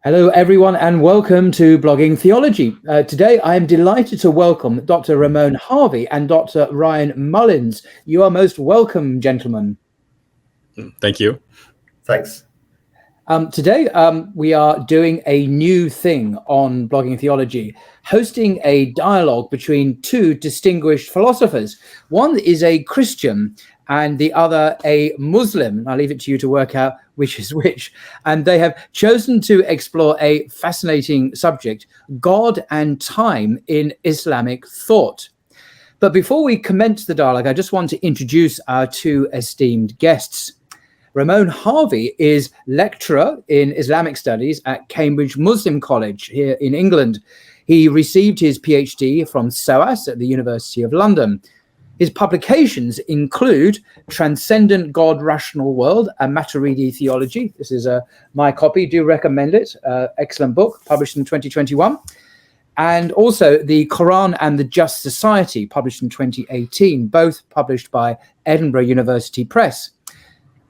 Hello, everyone, and welcome to Blogging Theology. Today, I am delighted to welcome Dr. Ramon Harvey and Dr. Ryan Mullins. You are most welcome, gentlemen. Thank you. Thanks. Today, we are doing a new thing on Blogging Theology, hosting a dialogue between two distinguished philosophers. One is a Christian and the other a Muslim. I'll leave it to you to work out which is which. And they have chosen to explore a fascinating subject, God and time in Islamic thought. But before we commence the dialogue, I just want to introduce our two esteemed guests. Ramon Harvey is lecturer in Islamic studies at Cambridge Muslim College here in England. He received his PhD from SOAS at the University of London. His publications include Transcendent God, Rational World, a Maturidi Theology. This is my copy. Do recommend it. Excellent book, published in 2021. And also The Quran and the Just Society, published in 2018, both published by Edinburgh University Press.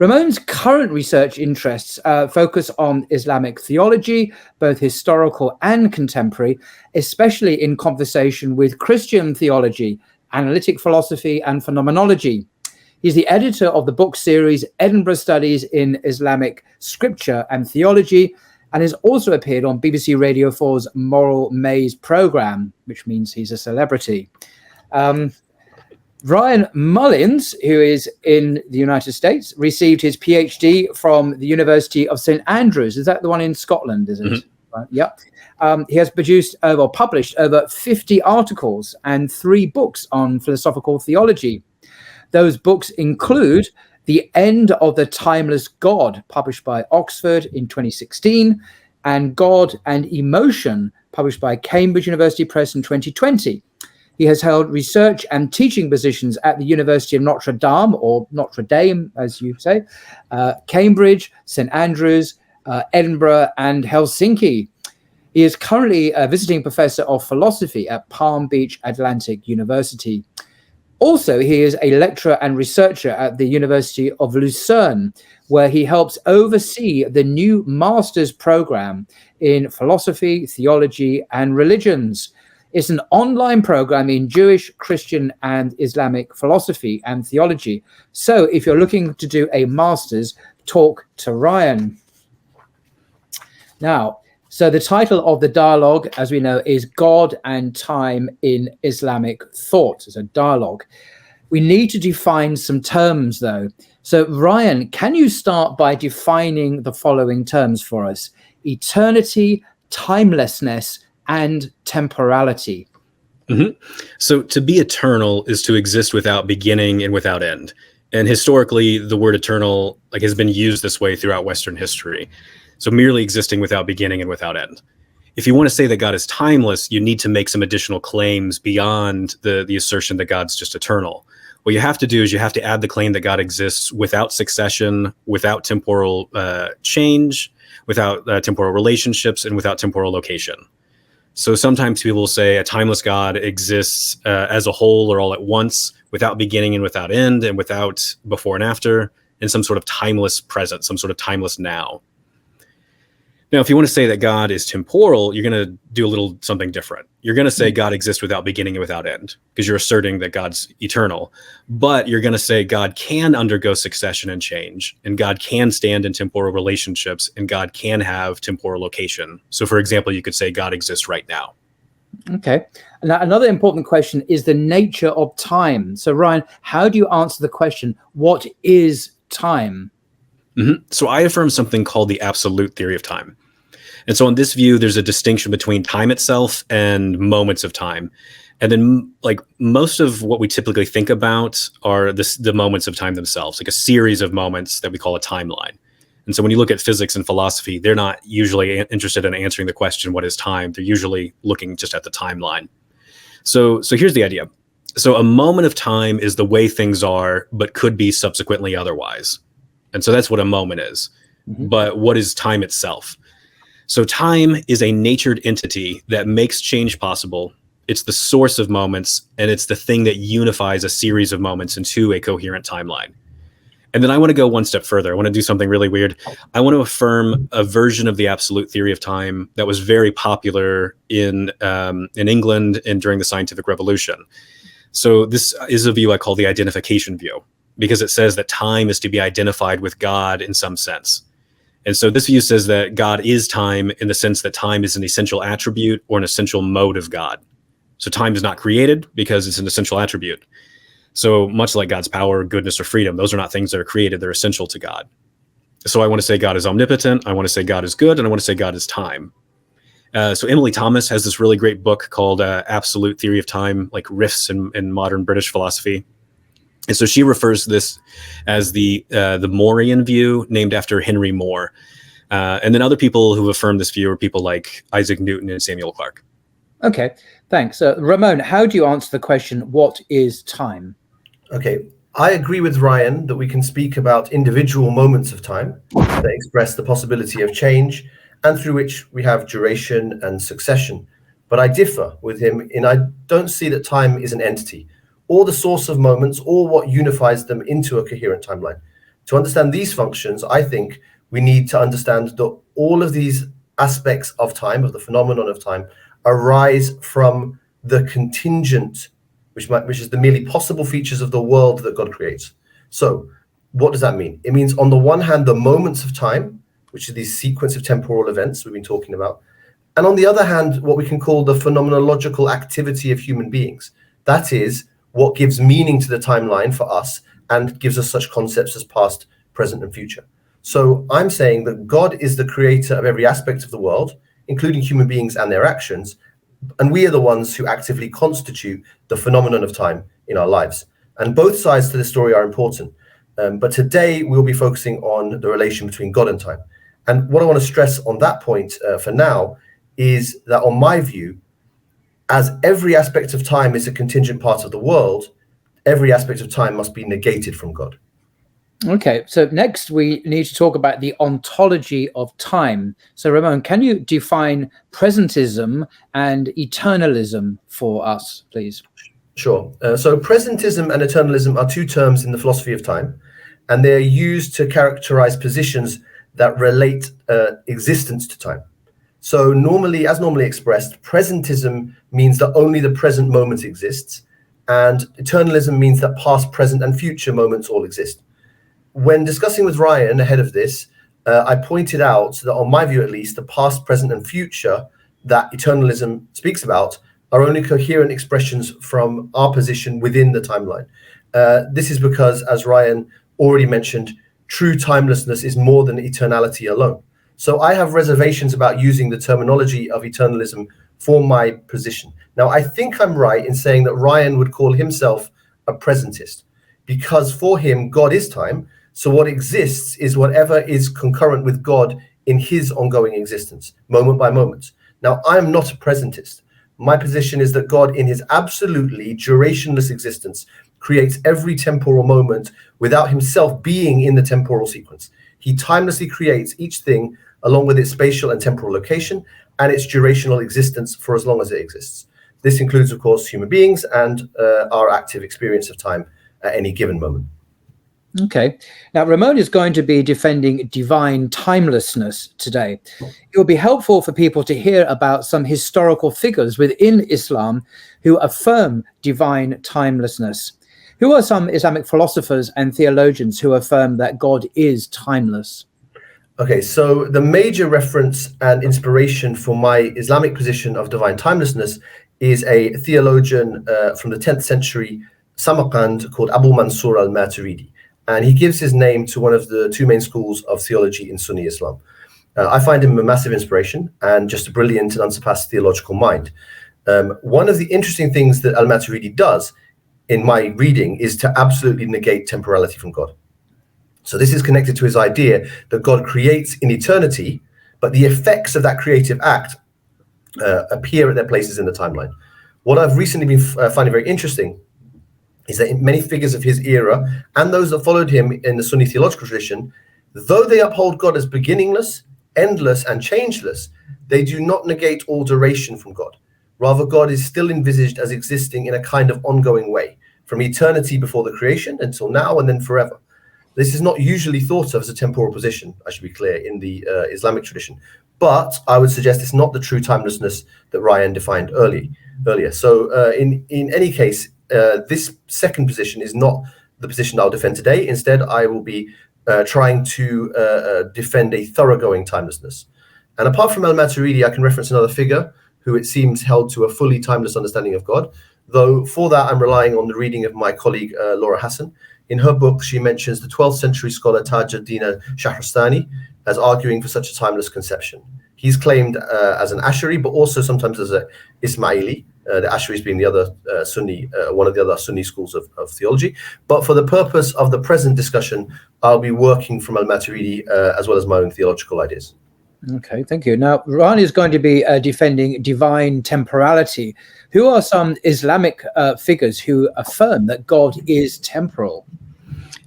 Ramon's current research interests focus on Islamic theology, both historical and contemporary, especially in conversation with Christian theology, analytic philosophy, and phenomenology. He's the editor of the book series Edinburgh Studies in Islamic Scripture and Theology, and has also appeared on BBC Radio 4's Moral Maze programme, which means he's a celebrity. Ryan Mullins, who is in the United States, received his PhD from the University of St Andrews. Is that the one in Scotland, is it? Mm-hmm. Right, yeah. He has published over 50 articles and 3 books on philosophical theology. Those books include The End of the Timeless God, published by Oxford in 2016, and God and Emotion, published by Cambridge University Press in 2020. He has held research and teaching positions at the University of Notre Dame, or Notre Dame, as you say, Cambridge, St Andrews, Edinburgh, and Helsinki. He is currently a visiting professor of philosophy at Palm Beach Atlantic University. Also, he is a lecturer and researcher at the University of Lucerne, where he helps oversee the new master's program in philosophy, theology, and religions. It's an online program in Jewish, Christian, and Islamic philosophy and theology. So if you're looking to do a master's, talk to Ryan. Now, so the title of the dialogue, as we know, is God and Time in Islamic Thought. It's a dialogue. We need to define some terms, though. So, Ryan, can you start by defining the following terms for us? Eternity, timelessness, and temporality. Mm-hmm. So to be eternal is to exist without beginning and without end. And historically, the word eternal has been used this way throughout Western history. So merely existing without beginning and without end. If you want to say that God is timeless, you need to make some additional claims beyond the assertion that God's just eternal. What you have to do is you have to add the claim that God exists without succession, without temporal change, without temporal relationships, and without temporal location. So sometimes people will say a timeless God exists as a whole or all at once, without beginning and without end, and without before and after, in some sort of timeless present, some sort of timeless now. Now, if you want to say that God is temporal, you're going to do a little something different. You're going to say God exists without beginning and without end, because you're asserting that God's eternal. But you're going to say God can undergo succession and change, and God can stand in temporal relationships, and God can have temporal location. So, for example, you could say God exists right now. Okay. Now, another important question is the nature of time. So, Ryan, how do you answer the question, what is time? Mm-hmm. So I affirm something called the absolute theory of time. And so in this view, there's a distinction between time itself and moments of time. And then most of what we typically think about are the moments of time themselves, like a series of moments that we call a timeline. And so when you look at physics and philosophy, they're not usually interested in answering the question, what is time? They're usually looking just at the timeline. So here's the idea. So a moment of time is the way things are, but could be subsequently otherwise. And so that's what a moment is. Mm-hmm. But what is time itself? So time is a natured entity that makes change possible. It's the source of moments, and it's the thing that unifies a series of moments into a coherent timeline. And then I want to go one step further. I want to do something really weird. I want to affirm a version of the absolute theory of time that was very popular in England and during the scientific revolution. So this is a view I call the identification view, because it says that time is to be identified with God in some sense. And so this view says that God is time in the sense that time is an essential attribute or an essential mode of God. So time is not created because it's an essential attribute. So much like God's power, goodness, or freedom, those are not things that are created, they're essential to God. So I want to say God is omnipotent, I want to say God is good, and I want to say God is time. So Emily Thomas has this really great book called Absolute Theory of Time, like riffs in modern British philosophy. And so she refers to this as the Morean view, named after Henry More. And then other people who affirm this view are people like Isaac Newton and Samuel Clarke. Okay, thanks. Ramon, how do you answer the question, what is time? Okay, I agree with Ryan that we can speak about individual moments of time that express the possibility of change and through which we have duration and succession. But I differ with him in I don't see that time is an entity, or the source of moments, or what unifies them into a coherent timeline. To understand these functions, I think we need to understand that all of these aspects of time, of the phenomenon of time, arise from the contingent, which is the merely possible features of the world that God creates. So what does that mean? It means, on the one hand, the moments of time, which are these sequence of temporal events we've been talking about. And on the other hand, what we can call the phenomenological activity of human beings. That is what gives meaning to the timeline for us and gives us such concepts as past, present, and future. So I'm saying that God is the creator of every aspect of the world, including human beings and their actions, and we are the ones who actively constitute the phenomenon of time in our lives. And both sides to the story are important. But today we'll be focusing on the relation between God and time. And what I want to stress on that point for now is that, on my view, as every aspect of time is a contingent part of the world, every aspect of time must be negated from God. Okay, so next we need to talk about the ontology of time. So Ramon, can you define presentism and eternalism for us, please? Sure. So presentism and eternalism are two terms in the philosophy of time, and they're used to characterize positions that relate existence to time. So normally expressed, presentism means that only the present moment exists, and eternalism means that past, present, and future moments all exist. When discussing with Ryan ahead of this, I pointed out that, on my view at least, the past, present, and future that eternalism speaks about are only coherent expressions from our position within the timeline. This is because, as Ryan already mentioned, true timelessness is more than eternality alone. So I have reservations about using the terminology of eternalism for my position. Now, I think I'm right in saying that Ryan would call himself a presentist, because for him, God is time. So what exists is whatever is concurrent with God in his ongoing existence, moment by moment. Now, I'm not a presentist. My position is that God, in his absolutely durationless existence, creates every temporal moment without himself being in the temporal sequence. He timelessly creates each thing along with its spatial and temporal location and its durational existence for as long as it exists. This includes, of course, human beings and our active experience of time at any given moment. Okay. Now, Ramon is going to be defending divine timelessness today. It will be helpful for people to hear about some historical figures within Islam who affirm divine timelessness. Who are some Islamic philosophers and theologians who affirm that God is timeless? Okay, so the major reference and inspiration for my Islamic position of divine timelessness is a theologian from the 10th century Samarkand called Abu Mansur al-Maturidi. And he gives his name to one of the two main schools of theology in Sunni Islam. I find him a massive inspiration and just a brilliant and unsurpassed theological mind. One of the interesting things that al-Maturidi does, in my reading, is to absolutely negate temporality from God. So this is connected to his idea that God creates in eternity, but the effects of that creative act appear at their places in the timeline. What I've recently been finding very interesting is that many figures of his era and those that followed him in the Sunni theological tradition, though they uphold God as beginningless, endless, and changeless, they do not negate all duration from God. Rather, God is still envisaged as existing in a kind of ongoing way, from eternity before the creation until now and then forever. This is not usually thought of as a temporal position, I should be clear, in the Islamic tradition. But I would suggest it's not the true timelessness that Ryan defined earlier. So in any case, this second position is not the position I'll defend today. Instead, I will be trying to defend a thoroughgoing timelessness. And apart from al-Maturidi, I can reference another figure who it seems held to a fully timeless understanding of God. Though for that, I'm relying on the reading of my colleague, Laura Hassan. In her book, she mentions the 12th century scholar Tajuddin Shahrastani as arguing for such a timeless conception. He's claimed as an Ash'ari, but also sometimes as an Ismaili, the Ash'aris being the other Sunni, one of the other Sunni schools of theology. But for the purpose of the present discussion, I'll be working from al-Maturidi as well as my own theological ideas. Okay, thank you. Now, Ron is going to be defending divine temporality. Who are some Islamic figures who affirm that God is temporal?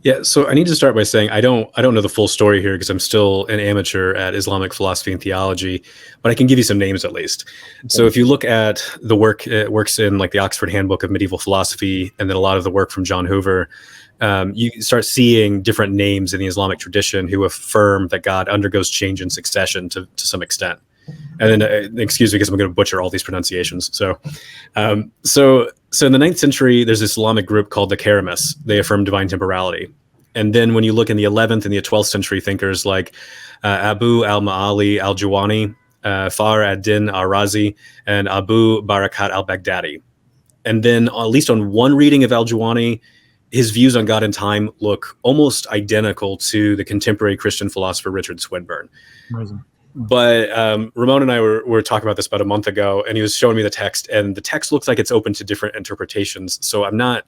Yeah, so I need to start by saying I don't know the full story here because I'm still an amateur at Islamic philosophy and theology, but I can give you some names at least. Okay. So if you look at the work, it works in like the Oxford Handbook of Medieval Philosophy, and then a lot of the work from John Hoover. You start seeing different names in the Islamic tradition who affirm that God undergoes change and succession to some extent. And then, excuse me, because I'm going to butcher all these pronunciations. So in the 9th century, there's this Islamic group called the Karamists. They affirm divine temporality. And then when you look in the 11th and the 12th century thinkers like Abu al-Ma'ali al-Juwani, Fakhr ad-Din al-Razi, and Abu Barakat al-Baghdadi. And then at least on one reading of al-Juwani, his views on God and time look almost identical to the contemporary Christian philosopher Richard Swinburne. Amazing. But Ramon and I were talking about this about a month ago, and he was showing me the text, and the text looks like it's open to different interpretations. So I'm not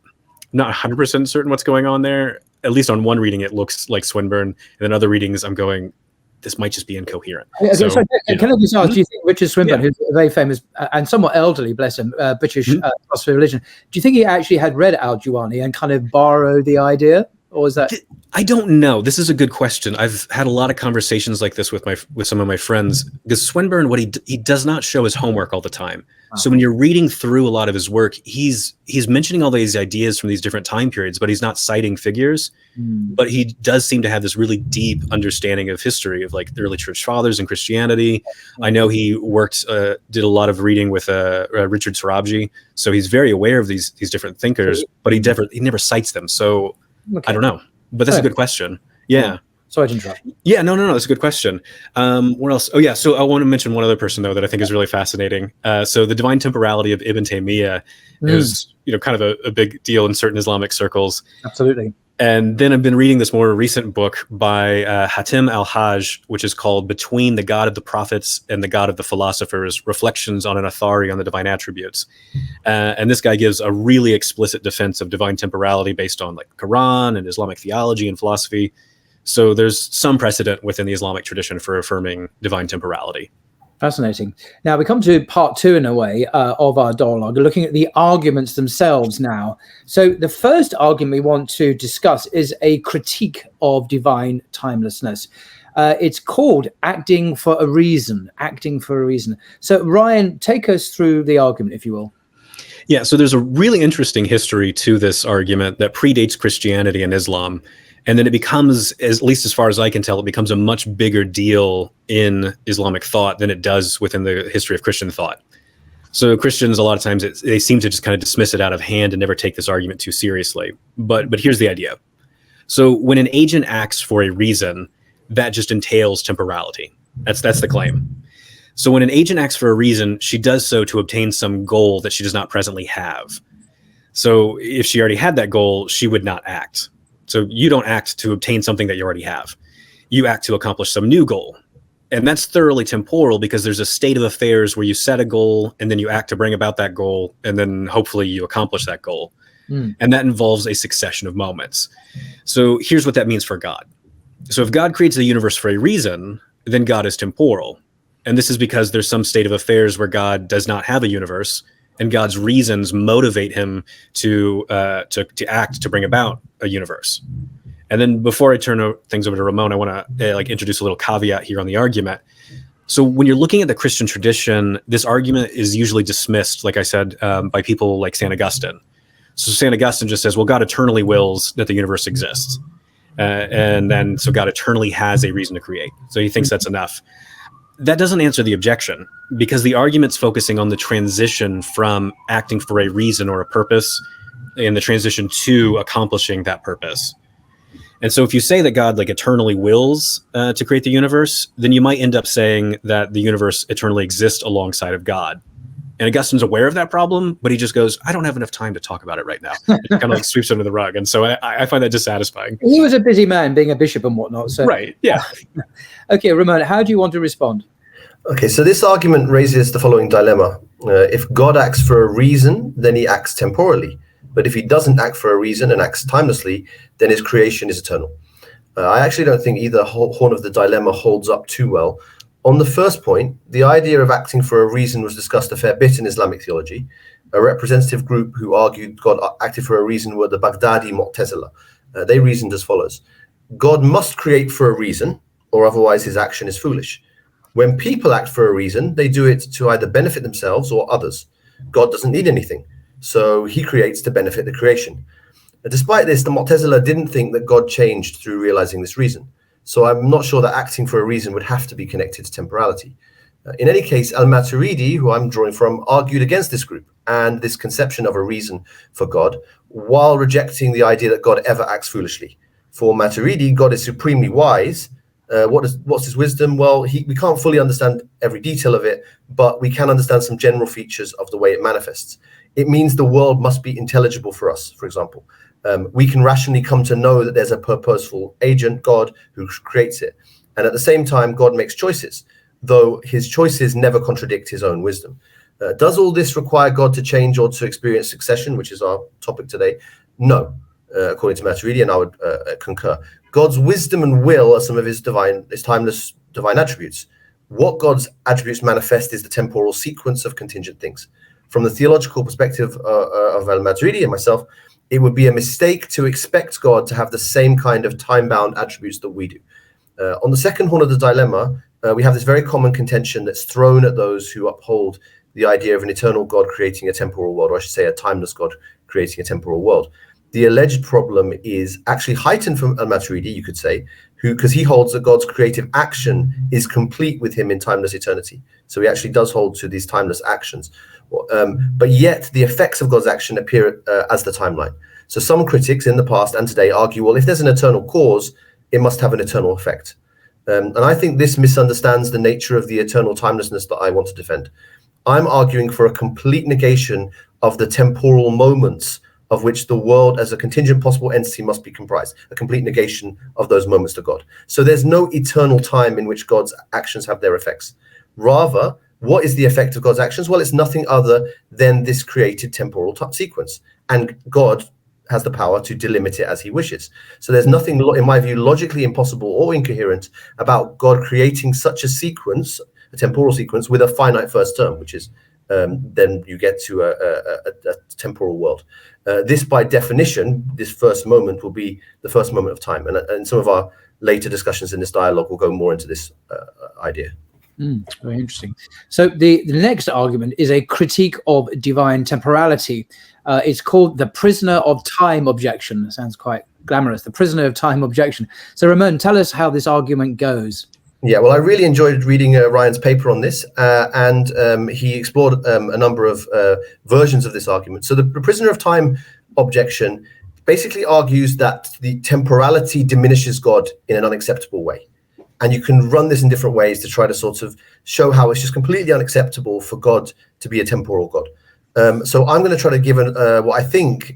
100% certain what's going on there. At least on one reading, it looks like Swinburne, and then other readings, I'm going, this might just be incoherent. Okay, so can I just ask, do you think Richard Swinburne, who's a very famous and somewhat elderly, bless him, British philosopher of religion, do you think he actually had read al-Juwani and kind of borrowed the idea? Or was that? I don't know. This is a good question. I've had a lot of conversations like this with some of my friends, because Swinburne, he does not show his homework all the time. Wow. So when you're reading through a lot of his work, he's mentioning all these ideas from these different time periods, but he's not citing figures. But he does seem to have this really deep understanding of history of like the early church fathers and Christianity. I know he did a lot of reading with Richard Sorabji, so he's very aware of these different thinkers, but he never cites them. So I don't know, but that's a good question. Yeah. Sorry to interrupt. Yeah, no, that's a good question. What else? Oh yeah, so I want to mention one other person though that I think is really fascinating. So the divine temporality of Ibn Taymiyyah is kind of a big deal in certain Islamic circles. Absolutely. And then I've been reading this more recent book by Hatim al-Hajj, which is called Between the God of the Prophets and the God of the Philosophers, Reflections on an Authority on the Divine Attributes. And this guy gives a really explicit defense of divine temporality based on like Quran and Islamic theology and philosophy. So there's some precedent within the Islamic tradition for affirming divine temporality. Fascinating. Now we come to part 2 in a way of our dialogue, looking at the arguments themselves now. So the first argument we want to discuss is a critique of divine timelessness. It's called acting for a reason. So Ryan, take us through the argument, if you will. Yeah, so there's a really interesting history to this argument that predates Christianity and Islam. And then it becomes, at least as far as I can tell, it becomes a much bigger deal in Islamic thought than it does within the history of Christian thought. So Christians, a lot of times, they seem to just kind of dismiss it out of hand and never take this argument too seriously. But here's the idea. So when an agent acts for a reason, that just entails temporality. That's the claim. So when an agent acts for a reason, she does so to obtain some goal that she does not presently have. So if she already had that goal, she would not act. So you don't act to obtain something that you already have. You act to accomplish some new goal. And that's thoroughly temporal because there's a state of affairs where you set a goal and then you act to bring about that goal. And then hopefully you accomplish that goal. And that involves a succession of moments. So here's what that means for God. So if God creates the universe for a reason, then God is temporal. And this is because there's some state of affairs where God does not have a universe, and God's reasons motivate him to act to bring about a universe. And then before I turn things over to Ramon, I want to introduce a little caveat here on the argument. So when you're looking at the Christian tradition, this argument is usually dismissed, like I said, by people like St. Augustine. So St. Augustine just says, well, God eternally wills that the universe exists. And then so God eternally has a reason to create. So he thinks that's enough. That doesn't answer the objection, because the argument's focusing on the transition from acting for a reason or a purpose and the transition to accomplishing that purpose. And so if you say that God like eternally wills to create the universe, then you might end up saying that the universe eternally exists alongside of God. And Augustine's aware of that problem, but he just goes, I don't have enough time to talk about it right now. It kind of like sweeps under the rug. And so I find that dissatisfying. He was a busy man being a bishop and whatnot. So. Right, yeah. Okay, Ramon, how do you want to respond? Okay, so this argument raises the following dilemma. If God acts for a reason, then he acts temporally. But if he doesn't act for a reason and acts timelessly, then his creation is eternal. I actually don't think either horn of the dilemma holds up too well. On the first point, the idea of acting for a reason was discussed a fair bit in Islamic theology. A representative group who argued God acted for a reason were the Baghdadi Mu'tazila. They reasoned as follows. God must create for a reason, or otherwise his action is foolish. When people act for a reason, they do it to either benefit themselves or others. God doesn't need anything, so he creates to benefit the creation. Despite this, the Mu'tazila didn't think that God changed through realizing this reason. So I'm not sure that acting for a reason would have to be connected to temporality. In any case, al-Maturidi, who I'm drawing from, argued against this group and this conception of a reason for God, while rejecting the idea that God ever acts foolishly. For Maturidi, God is supremely wise. What's his wisdom? Well, we can't fully understand every detail of it, but we can understand some general features of the way it manifests. It means the world must be intelligible for us, for example. We can rationally come to know that there's a purposeful agent, God, who creates it. And at the same time, God makes choices, though his choices never contradict his own wisdom. Does all this require God to change or to experience succession, which is our topic today? No, according to Maturidi, and I would concur. God's wisdom and will are some of his timeless divine attributes. What God's attributes manifest is the temporal sequence of contingent things. From the theological perspective of al-Maturidi and myself, it would be a mistake to expect God to have the same kind of time-bound attributes that we do. On the second horn of the dilemma, we have this very common contention that's thrown at those who uphold the idea of an eternal God creating a temporal world, or I should say a timeless God creating a temporal world. The alleged problem is actually heightened from al-Maturidi, you could say, because he holds that God's creative action is complete with him in timeless eternity. So he actually does hold to these timeless actions. But yet the effects of God's action appear as the timeline. So some critics in the past and today argue, well, if there's an eternal cause, it must have an eternal effect. And I think this misunderstands the nature of the eternal timelessness that I want to defend. I'm arguing for a complete negation of the temporal moments of which the world as a contingent possible entity must be comprised, a complete negation of those moments to God. So there's no eternal time in which God's actions have their effects. Rather, what is the effect of God's actions? Well, it's nothing other than this created temporal sequence. And God has the power to delimit it as he wishes. So there's nothing, in my view, logically impossible or incoherent about God creating such a sequence, a temporal sequence, with a finite first term, which is then you get to a temporal world. This, by definition, this first moment will be the first moment of time. And some of our later discussions in this dialogue will go more into this idea. Very interesting. So the next argument is a critique of divine temporality. It's called the prisoner of time objection. It sounds quite glamorous. The prisoner of time objection. So Ramon, tell us how this argument goes. Yeah, well, I really enjoyed reading Ryan's paper on this, and he explored a number of versions of this argument. So the prisoner of time objection basically argues that the temporality diminishes God in an unacceptable way. And you can run this in different ways to try to sort of show how it's just completely unacceptable for God to be a temporal God. So I'm going to try to give what I think,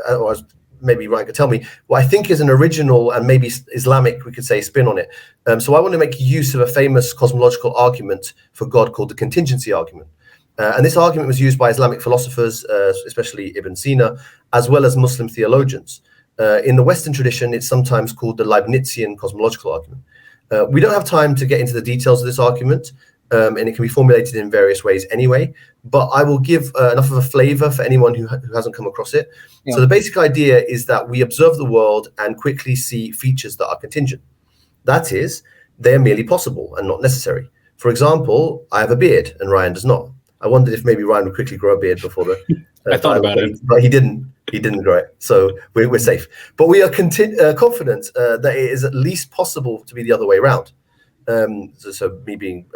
or maybe Ryan could tell me, what I think is an original and maybe Islamic, we could say, spin on it. So I want to make use of a famous cosmological argument for God called the contingency argument. And this argument was used by Islamic philosophers, especially Ibn Sina, as well as Muslim theologians. In the Western tradition, it's sometimes called the Leibnizian cosmological argument. We don't have time to get into the details of this argument, and it can be formulated in various ways anyway, but I will give enough of a flavor for anyone who hasn't come across it. Yeah. So the basic idea is that we observe the world and quickly see features that are contingent. That is, they're merely possible and not necessary. For example, I have a beard and Ryan does not. I wondered if maybe Ryan would quickly grow a beard before the... I thought about it. But he didn't. He didn't grow it, so we're safe. But we are confident that it is at least possible to be the other way around. So me being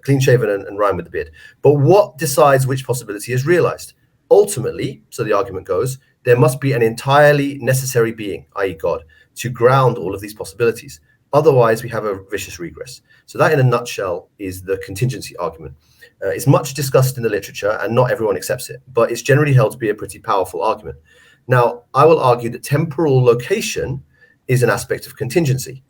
clean shaven and Ryan with the beard. But what decides which possibility is realized? Ultimately, so the argument goes, there must be an entirely necessary being, i.e. God, to ground all of these possibilities. Otherwise, we have a vicious regress. So that, in a nutshell, is the contingency argument. It's much discussed in the literature, and not everyone accepts it, but it's generally held to be a pretty powerful argument. Now, I will argue that temporal location is an aspect of contingency.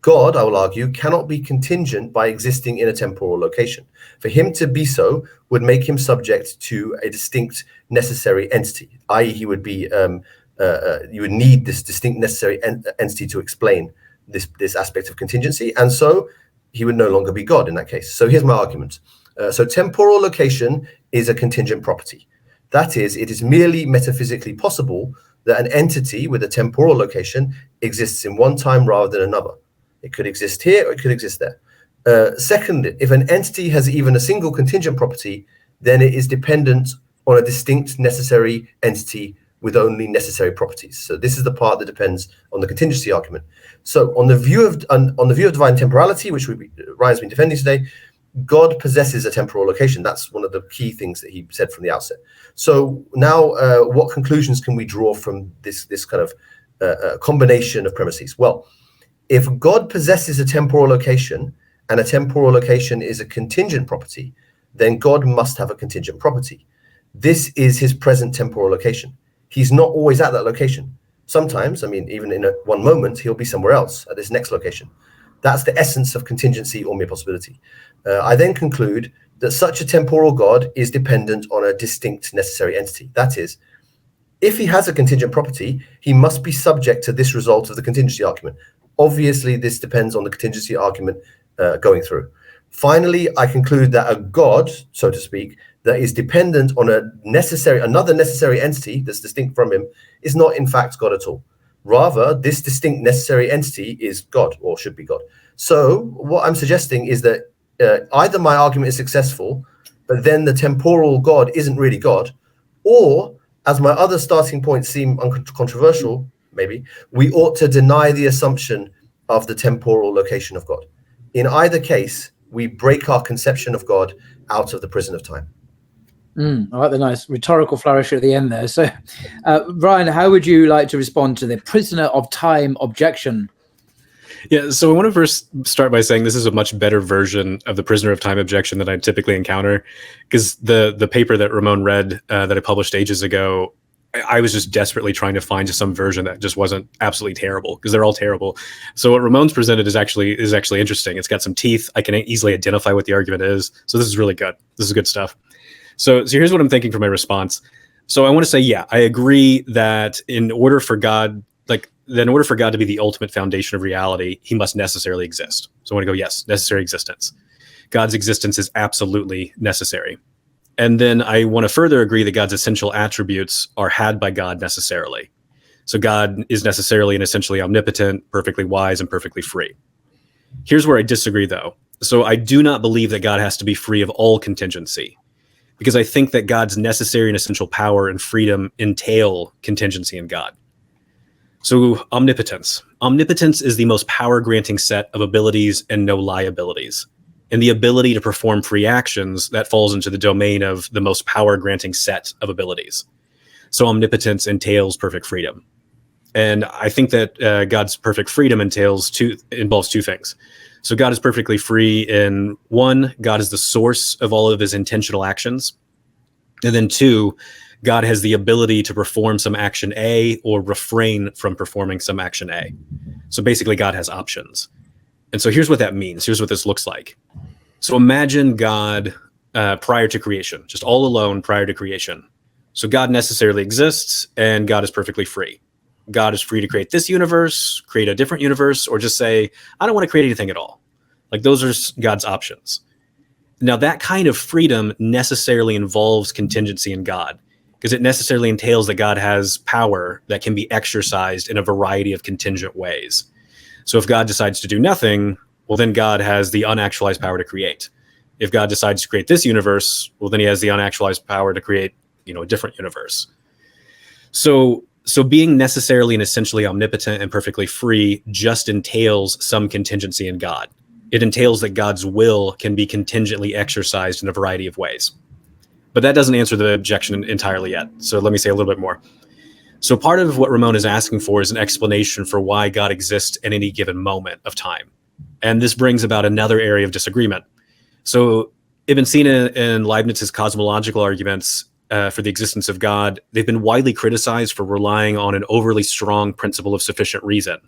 God, I will argue, cannot be contingent by existing in a temporal location. For him to be so would make him subject to a distinct necessary entity, i.e. he would be, you would need this distinct necessary entity to explain this aspect of contingency, and so he would no longer be God in that case. So here's my argument. So temporal location is a contingent property. That is, it is merely metaphysically possible that an entity with a temporal location exists in one time rather than another. It could exist here or it could exist there. Second, if an entity has even a single contingent property, then it is dependent on a distinct necessary entity with only necessary properties. So this is the part that depends on the contingency argument. So on the view of divine temporality, which Ryan's been defending today, God possesses a temporal location. That's one of the key things that he said from the outset. So now, what conclusions can we draw from this kind of combination of premises? Well, if God possesses a temporal location, and a temporal location is a contingent property, then God must have a contingent property. This is his present temporal location. He's not always at that location. Sometimes, I mean, even in one moment, he'll be somewhere else at this next location. That's the essence of contingency or mere possibility. I then conclude that such a temporal God is dependent on a distinct necessary entity. That is, if he has a contingent property, he must be subject to this result of the contingency argument. Obviously, this depends on the contingency argument going through. Finally, I conclude that a God, so to speak, that is dependent on another necessary entity that's distinct from him is not in fact God at all. Rather, this distinct necessary entity is God, or should be God. So what I'm suggesting is that either my argument is successful, but then the temporal God isn't really God, or, as my other starting points seem controversial, maybe, we ought to deny the assumption of the temporal location of God. In either case, we break our conception of God out of the prison of time. I like the nice rhetorical flourish at the end there. So, Ryan, how would you like to respond to the prisoner of time objection? Yeah, so I want to first start by saying this is a much better version of the prisoner of time objection that I typically encounter, because the paper that Ramon read that I published ages ago, I was just desperately trying to find just some version that just wasn't absolutely terrible, because they're all terrible. So what Ramon's presented is actually interesting. It's got some teeth. I can easily identify what the argument is. So this is really good. This is good stuff. So here's what I'm thinking for my response. So I want to say, yeah, I agree that in order for God to be the ultimate foundation of reality, he must necessarily exist. So I want to go, yes, necessary existence. God's existence is absolutely necessary. And then I want to further agree that God's essential attributes are had by God necessarily. So God is necessarily and essentially omnipotent, perfectly wise, and perfectly free. Here's where I disagree, though. So I do not believe that God has to be free of all contingency, because I think that God's necessary and essential power and freedom entail contingency in God. So omnipotence. Omnipotence is the most power-granting set of abilities and no liabilities. And the ability to perform free actions, that falls into the domain of the most power-granting set of abilities. So omnipotence entails perfect freedom. And I think that God's perfect freedom involves two things. So God is perfectly free in one, God is the source of all of his intentional actions. And then two, God has the ability to perform some action A or refrain from performing some action A. So basically God has options. And so here's what that means. Here's what this looks like. So imagine God prior to creation, just all alone prior to creation. So God necessarily exists and God is perfectly free. God is free to create this universe, create a different universe, or just say, I don't want to create anything at all. Like, those are God's options. Now, that kind of freedom necessarily involves contingency in God, because it necessarily entails that God has power that can be exercised in a variety of contingent ways. So if God decides to do nothing, well, then God has the unactualized power to create. If God decides to create this universe, well, then he has the unactualized power to create, a different universe. So So being necessarily and essentially omnipotent and perfectly free just entails some contingency in God. It entails that God's will can be contingently exercised in a variety of ways. But that doesn't answer the objection entirely yet. So let me say a little bit more. So part of what Ramon is asking for is an explanation for why God exists at any given moment of time. And this brings about another area of disagreement. So Ibn Sina and Leibniz's cosmological arguments for the existence of God, they've been widely criticized for relying on an overly strong principle of sufficient reason.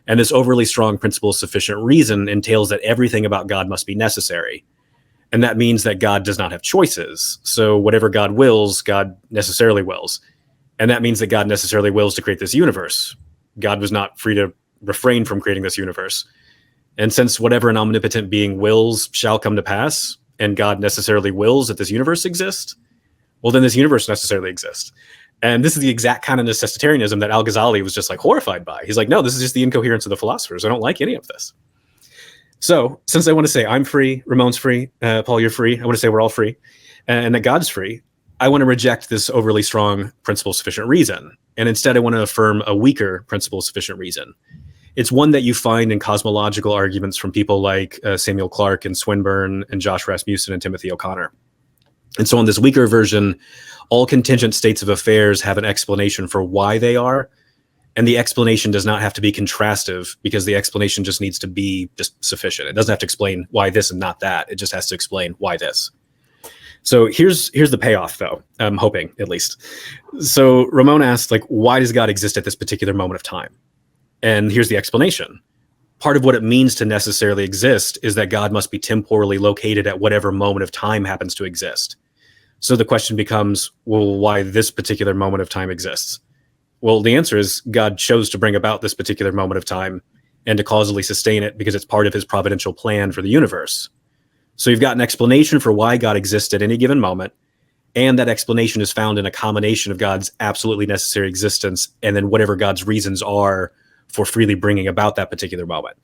And this overly strong principle of sufficient reason entails that everything about God must be necessary. And that means that God does not have choices. So whatever God wills, God necessarily wills. And that means that God necessarily wills to create this universe. God was not free to refrain from creating this universe. And since whatever an omnipotent being wills shall come to pass, and God necessarily wills that this universe exists, well, then this universe necessarily exists. And this is the exact kind of necessitarianism that Al-Ghazali was just like horrified by. He's like, no, this is just the incoherence of the philosophers. I don't like any of this. So since I want to say I'm free, Ramon's free, Paul, you're free, I want to say we're all free, and that God's free, I want to reject this overly strong principle of sufficient reason. And instead, I want to affirm a weaker principle of sufficient reason. It's one that you find in cosmological arguments from people like Samuel Clarke and Swinburne and Josh Rasmussen and Timothy O'Connor. And so in this weaker version, all contingent states of affairs have an explanation for why they are. And the explanation does not have to be contrastive, because the explanation just needs to be just sufficient. It doesn't have to explain why this and not that. It just has to explain why this. So here's the payoff, though. I'm hoping, at least. So Ramon asked, like, why does God exist at this particular moment of time? And here's the explanation. Part of what it means to necessarily exist is that God must be temporally located at whatever moment of time happens to exist. So the question becomes, well, why this particular moment of time exists? Well, the answer is God chose to bring about this particular moment of time and to causally sustain it because it's part of his providential plan for the universe. So you've got an explanation for why God exists at any given moment, and that explanation is found in a combination of God's absolutely necessary existence and then whatever God's reasons are for freely bringing about that particular moment.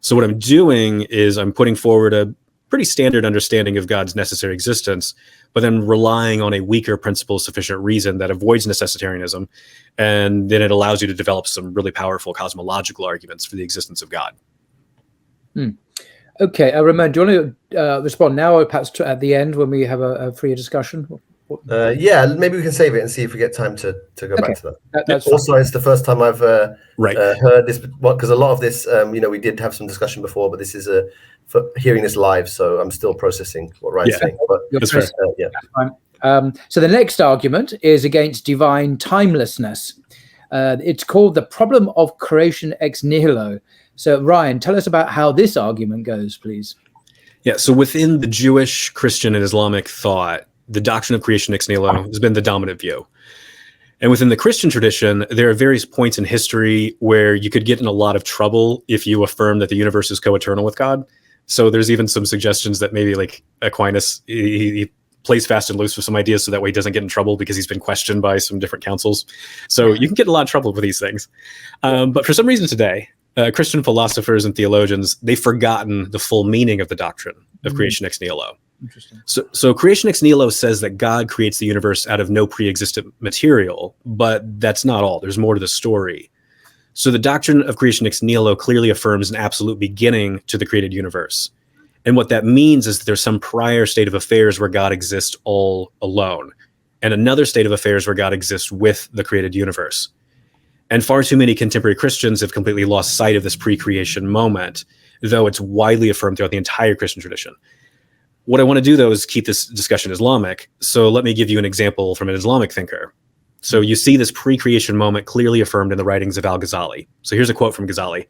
So what I'm doing is I'm putting forward a pretty standard understanding of God's necessary existence, but then relying on a weaker principle of sufficient reason that avoids necessitarianism, and then it allows you to develop some really powerful cosmological arguments for the existence of God. Okay, Ramon, do you want to respond now, or perhaps at the end when we have a freer discussion? Yeah, maybe we can save it and see if we get time to go back to that. That's also, fine. it's the first time I've heard this, because a lot of this, we did have some discussion before, but this is for hearing this live, so I'm still processing what Ryan's saying. But that's fair. So the next argument is against divine timelessness. It's called the problem of creation ex nihilo. So Ryan, tell us about how this argument goes, please. Yeah, so within the Jewish, Christian, and Islamic thought, the doctrine of creation ex nihilo has been the dominant view. And within the Christian tradition, there are various points in history where you could get in a lot of trouble if you affirm that the universe is co-eternal with God. So there's even some suggestions that maybe like Aquinas, he plays fast and loose with some ideas so that way he doesn't get in trouble because he's been questioned by some different councils. So you can get in a lot of trouble with these things. But for some reason today, Christian philosophers and theologians, they've forgotten the full meaning of the doctrine of creation ex nihilo. Interesting. So creation ex nihilo says that God creates the universe out of no pre-existent material, but that's not all. There's more to the story. So the doctrine of creation ex nihilo clearly affirms an absolute beginning to the created universe. And what that means is that there's some prior state of affairs where God exists all alone, and another state of affairs where God exists with the created universe. And far too many contemporary Christians have completely lost sight of this pre-creation moment, though it's widely affirmed throughout the entire Christian tradition. What I want to do, though, is keep this discussion Islamic. So let me give you an example from an Islamic thinker. So you see this pre-creation moment clearly affirmed in the writings of Al-Ghazali. So here's a quote from Ghazali.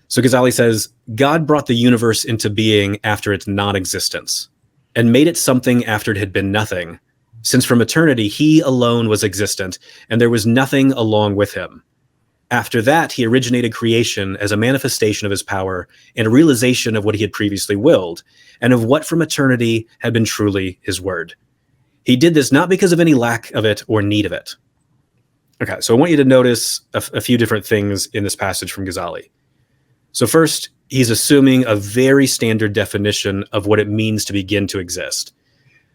So Ghazali says, God brought the universe into being after its non-existence and made it something after it had been nothing, since from eternity he alone was existent and there was nothing along with him. After that, he originated creation as a manifestation of his power and a realization of what he had previously willed and of what from eternity had been truly his word. He did this not because of any lack of it or need of it. Okay, so I want you to notice a few different things in this passage from Ghazali. So first, he's assuming a very standard definition of what it means to begin to exist.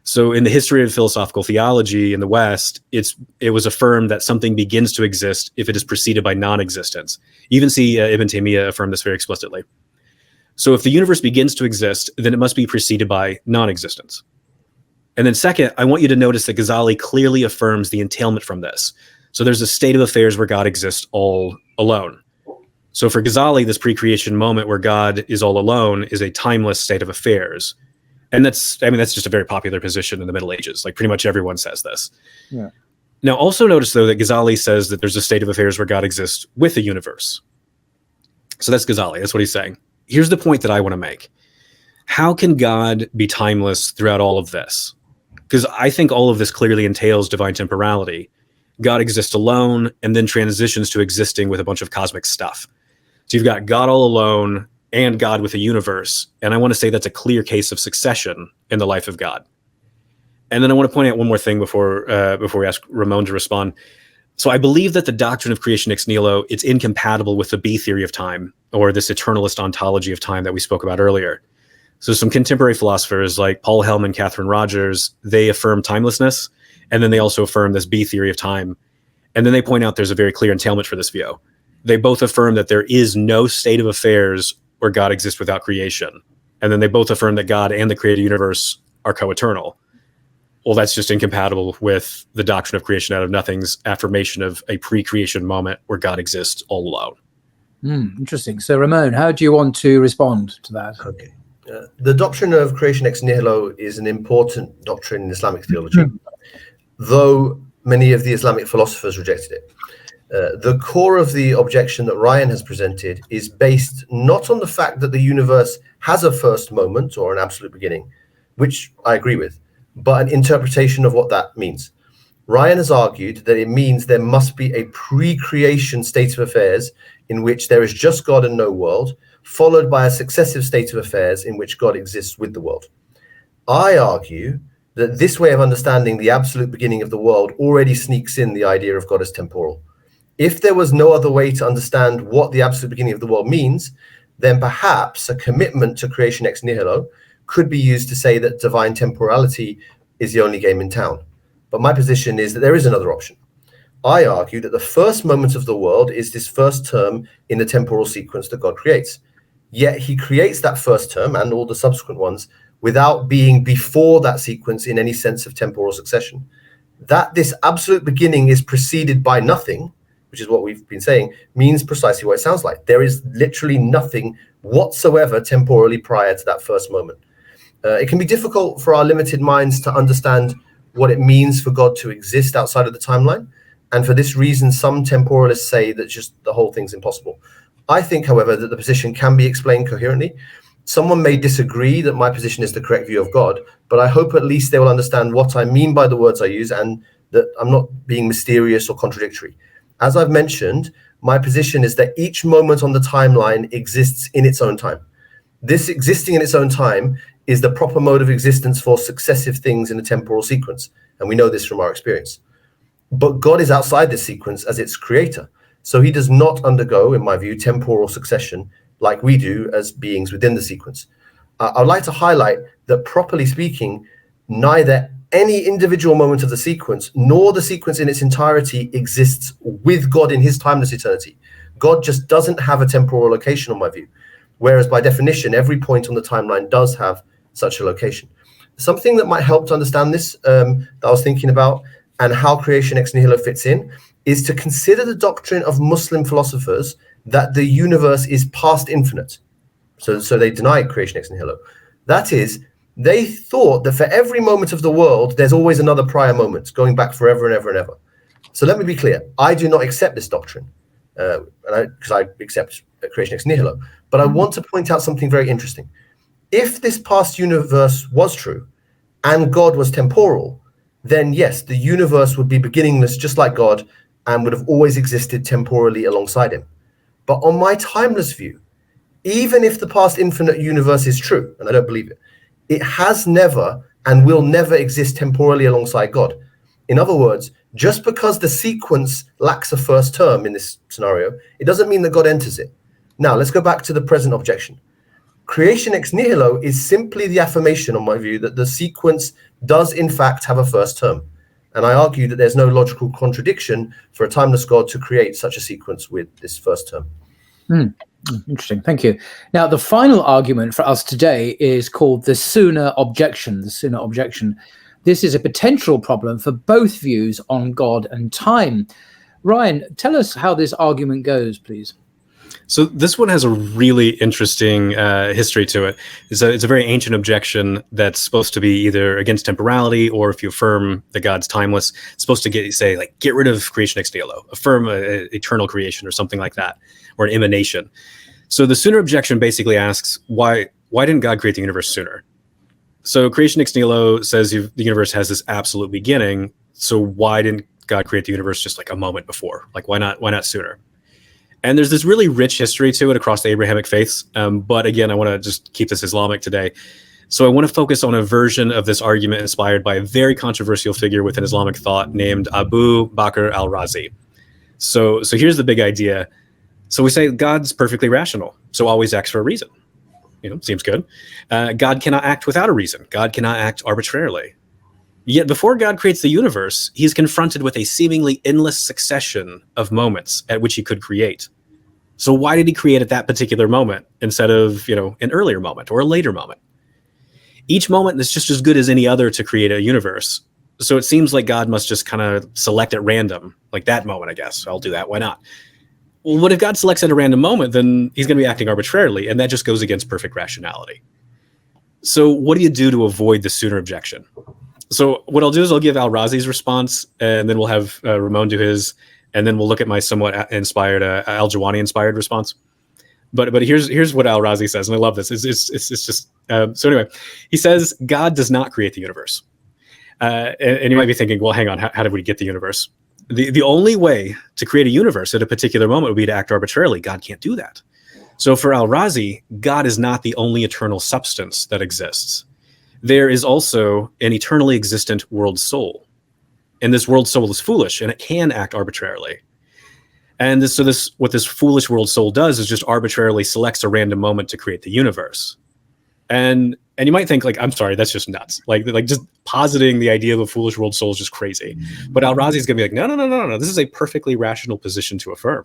So in the history of philosophical theology in the West, it was affirmed that something begins to exist if it is preceded by non-existence. You even see Ibn Taymiyyah affirm this very explicitly. So if the universe begins to exist, then it must be preceded by non-existence. And then second, I want you to notice that Ghazali clearly affirms the entailment from this. So there's a state of affairs where God exists all alone. So for Ghazali, this pre-creation moment where God is all alone is a timeless state of affairs. And that's just a very popular position in the Middle Ages. Like pretty much everyone says this. Yeah. Now also notice though that Ghazali says that there's a state of affairs where God exists with the universe. So that's Ghazali, that's what he's saying. Here's the point that I want to make. How can God be timeless throughout all of this? Because I think all of this clearly entails divine temporality. God exists alone and then transitions to existing with a bunch of cosmic stuff. So you've got God all alone and God with a universe. And I want to say that's a clear case of succession in the life of God. And then I want to point out one more thing before we ask Ramon to respond. So I believe that the doctrine of creation ex nihilo, it's incompatible with the B theory of time, or this eternalist ontology of time that we spoke about earlier. So some contemporary philosophers like Paul Hellman, Catherine Rogers, they affirm timelessness, and then they also affirm this B theory of time. And then they point out there's a very clear entailment for this view. They both affirm that there is no state of affairs where God exists without creation. And then they both affirm that God and the created universe are co-eternal. Well, that's just incompatible with the doctrine of creation out of nothing's affirmation of a pre-creation moment where God exists all alone. Interesting. So, Ramon, how do you want to respond to that? Okay. The doctrine of creation ex nihilo is an important doctrine in Islamic theology, though many of the Islamic philosophers rejected it. The core of the objection that Ryan has presented is based not on the fact that the universe has a first moment or an absolute beginning, which I agree with, but an interpretation of what that means. Ryan has argued that it means there must be a pre-creation state of affairs in which there is just God and no world, followed by a successive state of affairs in which God exists with the world. I argue that this way of understanding the absolute beginning of the world already sneaks in the idea of God as temporal. If there was no other way to understand what the absolute beginning of the world means, then perhaps a commitment to creation ex nihilo could be used to say that divine temporality is the only game in town. But my position is that there is another option. I argue that the first moment of the world is this first term in the temporal sequence that God creates. Yet he creates that first term and all the subsequent ones without being before that sequence in any sense of temporal succession. That this absolute beginning is preceded by nothing, which is what we've been saying, means precisely what it sounds like. There is literally nothing whatsoever temporally prior to that first moment. It can be difficult for our limited minds to understand what it means for God to exist outside of the timeline. And for this reason, some temporalists say that just the whole thing's impossible. I think, however, that the position can be explained coherently. Someone may disagree that my position is the correct view of God, but I hope at least they will understand what I mean by the words I use and that I'm not being mysterious or contradictory. As I've mentioned, my position is that each moment on the timeline exists in its own time. This existing in its own time is the proper mode of existence for successive things in a temporal sequence, and we know this from our experience. But God is outside this sequence as its creator, so he does not undergo, in my view, temporal succession like we do as beings within the sequence. I'd like to highlight that, properly speaking, neither any individual moment of the sequence nor the sequence in its entirety exists with God in his timeless eternity. God just doesn't have a temporal location, on my view, whereas by definition, every point on the timeline does have such a location. Something that might help to understand this, that I was thinking about, and how creation ex nihilo fits in, is to consider the doctrine of Muslim philosophers that the universe is past infinite. So they deny creation ex nihilo. That is, they thought that for every moment of the world, there's always another prior moment, going back forever and ever and ever. So let me be clear. I do not accept this doctrine, because I accept creation ex nihilo. But I want to point out something very interesting. If this past universe was true, and God was temporal, then yes, the universe would be beginningless just like God, and would have always existed temporally alongside him. But on my timeless view, even if the past infinite universe is true, and I don't believe it, it has never and will never exist temporally alongside God. In other words, just because the sequence lacks a first term in this scenario, it doesn't mean that God enters it. Now, let's go back to the present objection. Creation ex nihilo is simply the affirmation, on my view, that the sequence does in fact have a first term. And I argue that there's no logical contradiction for a timeless God to create such a sequence with this first term. Interesting. Thank you. Now, the final argument for us today is called the sooner objection. The sooner objection. This is a potential problem for both views on God and time. Ryan, tell us how this argument goes, please. So this one has a really interesting history to it. It's a very ancient objection that's supposed to be either against temporality, or if you affirm that God's timeless, it's supposed to get rid of creation ex nihilo, affirm eternal creation or something like that, or an emanation. So the sooner objection basically asks, why didn't God create the universe sooner? So creation ex nihilo says the universe has this absolute beginning. So why didn't God create the universe just like a moment before? Like, why not sooner? And there's this really rich history to it across the Abrahamic faiths. But again, I want to just keep this Islamic today. So I want to focus on a version of this argument inspired by a very controversial figure within Islamic thought named Abu Bakr al-Razi. So here's the big idea. So we say God's perfectly rational, so always acts for a reason. Seems good. God cannot act without a reason. God cannot act arbitrarily. Yet before God creates the universe, he's confronted with a seemingly endless succession of moments at which he could create. So why did he create at that particular moment instead of, an earlier moment or a later moment? Each moment is just as good as any other to create a universe. So it seems like God must just kind of select at random, like that moment, I guess. I'll do that. Why not? Well, what if God selects at a random moment? Then he's going to be acting arbitrarily, and that just goes against perfect rationality. So what do you do to avoid the sooner objection? So what I'll do is I'll give al-Razi's response, and then we'll have Ramon do his, and then we'll look at my somewhat inspired, al-Jawani inspired response. But here's what al-Razi says, and I love this. It's just so anyway, he says God does not create the universe, and you might be thinking, well, hang on, how did we get the universe? The only way to create a universe at a particular moment would be to act arbitrarily. God can't do that. So for al-Razi, God is not the only eternal substance that exists. There is also an eternally existent world soul. And this world soul is foolish, and it can act arbitrarily. And what this foolish world soul does is just arbitrarily selects a random moment to create the universe. And you might think, like, I'm sorry, that's just nuts. Like just positing the idea of a foolish world soul is just crazy. But al-Razi is going to be like, no. This is a perfectly rational position to affirm.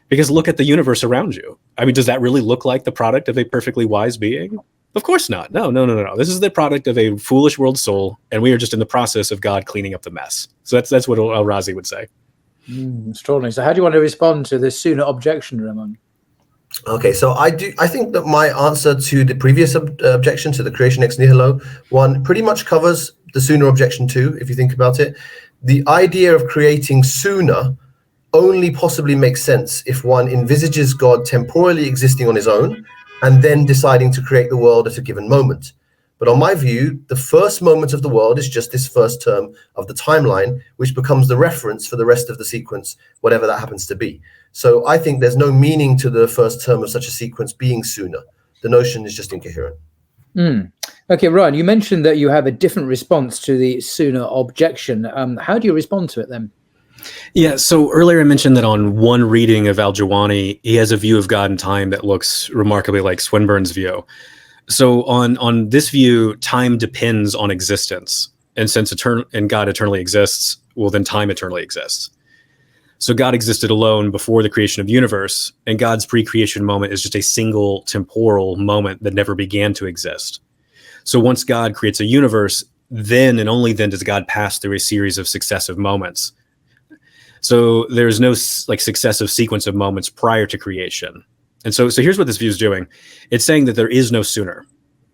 Because look at the universe around you. I mean, does that really look like the product of a perfectly wise being? Of course not. No. This is the product of a foolish world soul, and we are just in the process of God cleaning up the mess. So that's what al-Razi would say. Extraordinary. So how do you want to respond to this sooner objection, Ramon? Okay, so I think that my answer to the previous objection, to the creation ex nihilo one, pretty much covers the sooner objection too, if you think about it. The idea of creating sooner only possibly makes sense if one envisages God temporally existing on his own and then deciding to create the world at a given moment. But on my view, the first moment of the world is just this first term of the timeline, which becomes the reference for the rest of the sequence, whatever that happens to be. So I think there's no meaning to the first term of such a sequence being sooner. The notion is just incoherent. Okay, Ryan, you mentioned that you have a different response to the sooner objection. How do you respond to it then? Yeah, so earlier I mentioned that on one reading of al-Jawani, he has a view of God and time that looks remarkably like Swinburne's view. So on this view, time depends on existence. And since God eternally exists, well, then time eternally exists. So God existed alone before the creation of the universe, and God's pre-creation moment is just a single temporal moment that never began to exist. So once God creates a universe, then and only then does God pass through a series of successive moments. So there's no successive sequence of moments prior to creation. And so here's what this view is doing. It's saying that there is no sooner,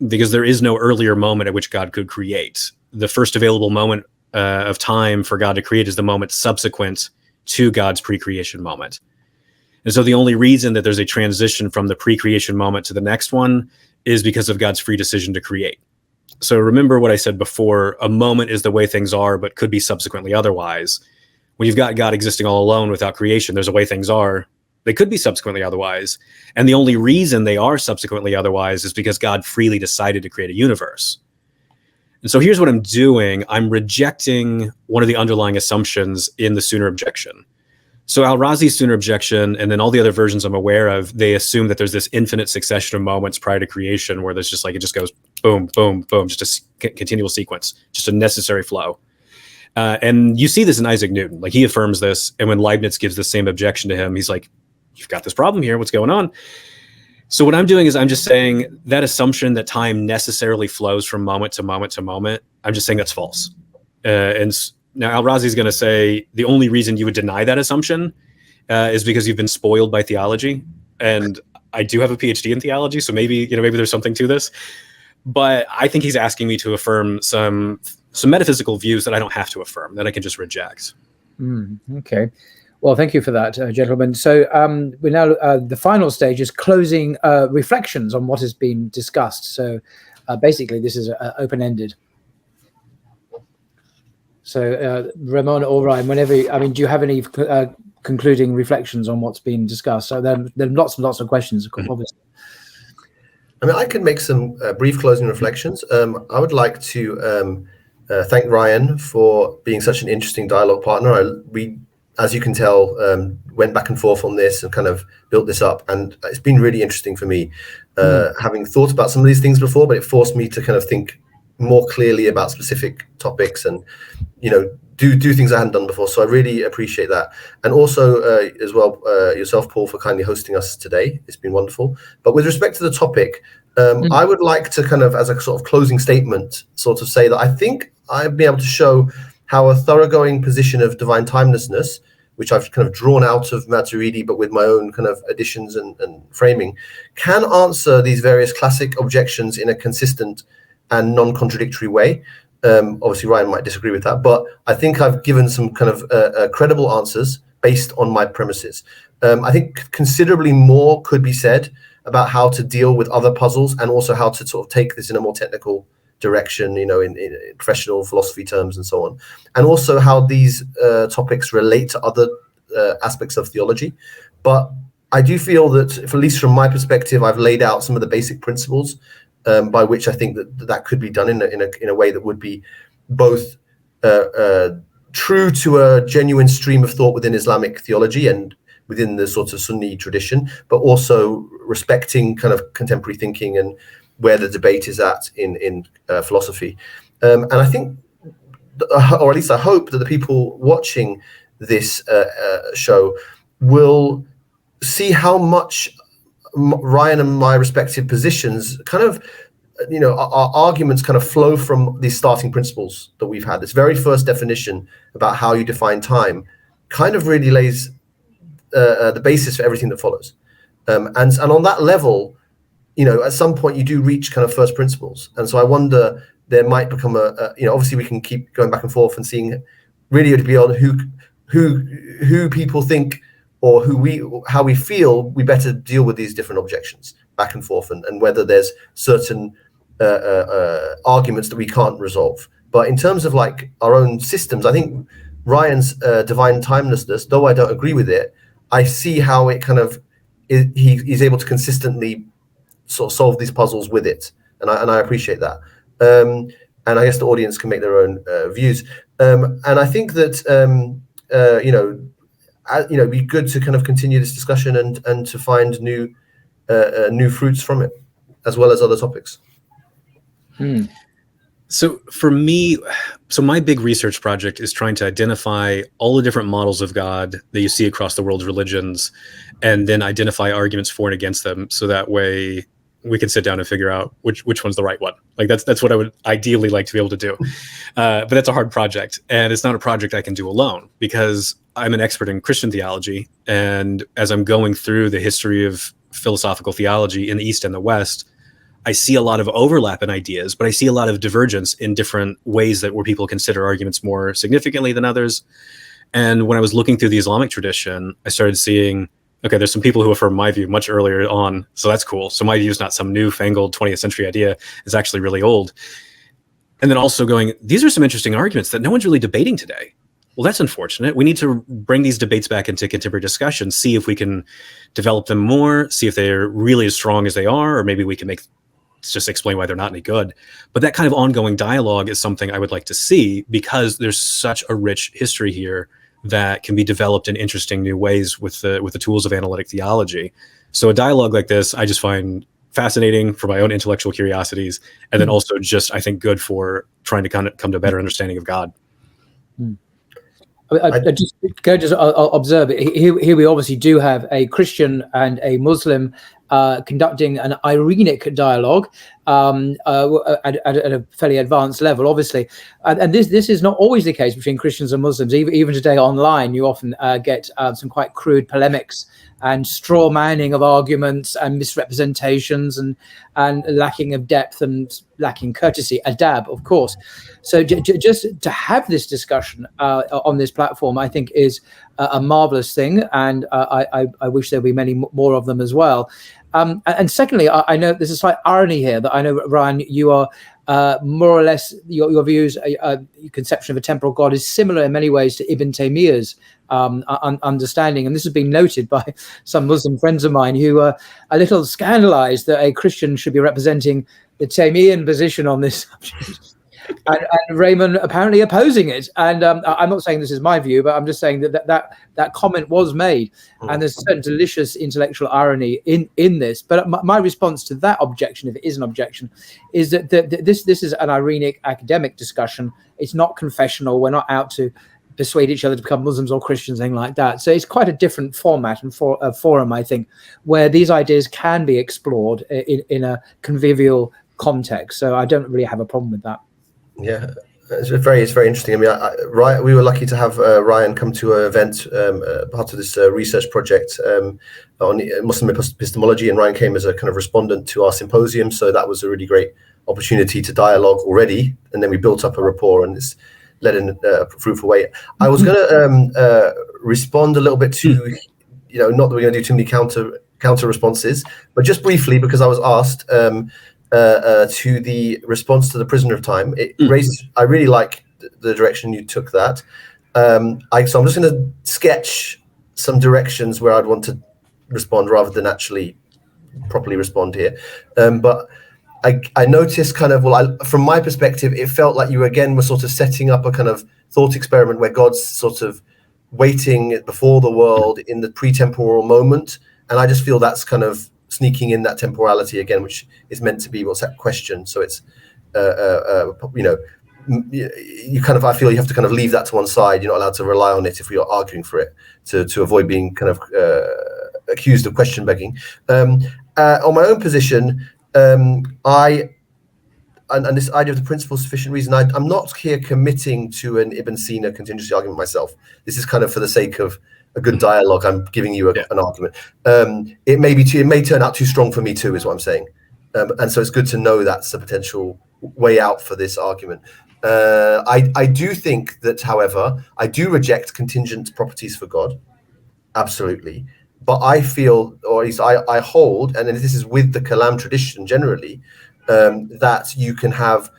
because there is no earlier moment at which God could create. The first available moment of time for God to create is the moment subsequent to God's pre-creation moment. And so the only reason that there's a transition from the pre-creation moment to the next one is because of God's free decision to create. So remember what I said before, a moment is the way things are, but could be subsequently otherwise. When you've got God existing all alone without creation, there's a way things are. They could be subsequently otherwise. And the only reason they are subsequently otherwise is because God freely decided to create a universe. And so here's what I'm doing. I'm rejecting one of the underlying assumptions in the sooner objection. So Al-Razi's sooner objection, and then all the other versions I'm aware of, they assume that there's this infinite succession of moments prior to creation where there's just like, it just goes boom, boom, boom, just a continual sequence, just a necessary flow. And you see this in Isaac Newton. Like, he affirms this, and when Leibniz gives the same objection to him, he's like, you've got this problem here, what's going on? So what I'm doing is I'm just saying that assumption that time necessarily flows from moment to moment to moment, I'm just saying that's false. And now Al-Razi is going to say the only reason you would deny that assumption is because you've been spoiled by theology. And I do have a PhD in theology, so maybe there's something to this. But I think he's asking me to affirm some metaphysical views that I don't have to affirm, that I can just reject. Okay. Well, thank you for that, gentlemen. So we're now the final stage is closing reflections on what has been discussed. So basically, this is open-ended. So Ramon or Ryan, do you have any concluding reflections on what's been discussed? So there are lots and lots of questions, obviously. I mean, I could make some brief closing reflections. I would like to thank Ryan for being such an interesting dialogue partner. We, as you can tell, went back and forth on this and kind of built this up. And it's been really interesting for me, having thought about some of these things before, but it forced me to kind of think more clearly about specific topics and, do things I hadn't done before. So I really appreciate that. And also as well, yourself, Paul, for kindly hosting us today. It's been wonderful. But with respect to the topic, I would like to kind of, as a sort of closing statement, sort of say that I think I've been able to show how a thoroughgoing position of divine timelessness, which I've kind of drawn out of Maturidi, but with my own kind of additions and framing, can answer these various classic objections in a consistent and non-contradictory way. Obviously, Ryan might disagree with that, but I think I've given some kind of credible answers based on my premises. I think considerably more could be said about how to deal with other puzzles and also how to sort of take this in a more technical direction, in professional philosophy terms and so on. And also how these topics relate to other aspects of theology. But I do feel that, at least from my perspective, I've laid out some of the basic principles by which I think that could be done in a way that would be both true to a genuine stream of thought within Islamic theology and within the sort of Sunni tradition, but also respecting kind of contemporary thinking and where the debate is at in philosophy. And I think, or at least I hope, that the people watching this show will see how much Ryan and my respective positions kind of, our arguments kind of flow from these starting principles that we've had. This very first definition about how you define time kind of really lays the basis for everything that follows. And on that level, at some point you do reach kind of first principles. And so I wonder, there might become obviously we can keep going back and forth and seeing really to be on who people think or how we feel we better deal with these different objections back and forth, and whether there's certain arguments that we can't resolve. But in terms of like our own systems, I think Ryan's divine timelessness, though I don't agree with it, I see how it kind of he's able to consistently sort of solve these puzzles with it, and I appreciate that. And I guess the audience can make their own views. And I think that it'd be good to kind of continue this discussion and to find new fruits from it, as well as other topics. So for me, my big research project is trying to identify all the different models of God that you see across the world's religions, and then identify arguments for and against them, so that way we can sit down and figure out which one's the right one. Like that's what I would ideally like to be able to do. But that's a hard project, and it's not a project I can do alone, because I'm an expert in Christian theology. And as I'm going through the history of philosophical theology in the East and the West, I see a lot of overlap in ideas, but I see a lot of divergence in different ways where people consider arguments more significantly than others. And when I was looking through the Islamic tradition, I started seeing, okay, there's some people who affirm my view much earlier on, so that's cool. So my view is not some newfangled 20th century idea. It's actually really old. And then also going, these are some interesting arguments that no one's really debating today. Well, that's unfortunate. We need to bring these debates back into contemporary discussion, see if we can develop them more, see if they're really as strong as they are, or maybe we can just explain why they're not any good. But that kind of ongoing dialogue is something I would like to see, because there's such a rich history here that can be developed in interesting new ways with the tools of analytic theology. So a dialogue like this, I just find fascinating for my own intellectual curiosities, and then also just, I think, good for trying to kind of come to a better understanding of God. I'll observe it. Here we obviously do have a Christian and a Muslim conducting an Irenic dialogue at a fairly advanced level, obviously. And this is not always the case between Christians and Muslims. Even today online, you often get some quite crude polemics and straw manning of arguments and misrepresentations and lacking of depth and lacking courtesy, adab, of course. So just to have this discussion on this platform, I think, is a marvelous thing, and I wish there'd be many more of them as well. And secondly, I know there's a slight irony here that I know, Ryan, you are more or less, your views, your conception of a temporal God is similar in many ways to Ibn Taymiyyah's understanding. And this has been noted by some Muslim friends of mine who are a little scandalized that a Christian should be representing the Taymiyyan position on this subject. And Ramon apparently opposing it. And I'm not saying this is my view, but I'm just saying that comment was made. And there's a certain delicious intellectual irony in this. But my response to that objection, if it is an objection, is that this is an Irenic academic discussion. It's not confessional. We're not out to persuade each other to become Muslims or Christians, anything like that. So it's quite a different format and forum, I think, where these ideas can be explored in a convivial context. So I don't really have a problem with that. Yeah, it's very interesting. I mean, we were lucky to have Ryan come to an event, part of this research project on Muslim epistemology, and Ryan came as a kind of respondent to our symposium. So that was a really great opportunity to dialogue already, and then we built up a rapport, and it's led in a fruitful way. I was going to respond a little bit to, not that we're going to do too many counter responses, but just briefly, because I was asked. To the response to the prisoner of time, it raises. I really like the direction you took that. So I'm just going to sketch some directions where I'd want to respond rather than actually properly respond here. But I noticed kind of, from my perspective, it felt like you again were sort of setting up a kind of thought experiment where God's sort of waiting before the world in the pre-temporal moment, and I just feel that's kind of sneaking in that temporality again, which is meant to be what's that question. So it's, you kind of, I feel you have to kind of leave that to one side. You're not allowed to rely on it if you're arguing for it to avoid being kind of accused of question begging. On my own position, and this idea of the principle of sufficient reason, I'm not here committing to an Ibn Sina contingency argument myself. This is kind of for the sake of a good dialogue. I'm giving you an argument. It may turn out too strong for me too, is what I'm saying. And so it's good to know that's a potential way out for this argument. I do think that, however, I do reject contingent properties for God, absolutely. But I feel, or at least I hold, and this is with the Kalam tradition generally, that you can have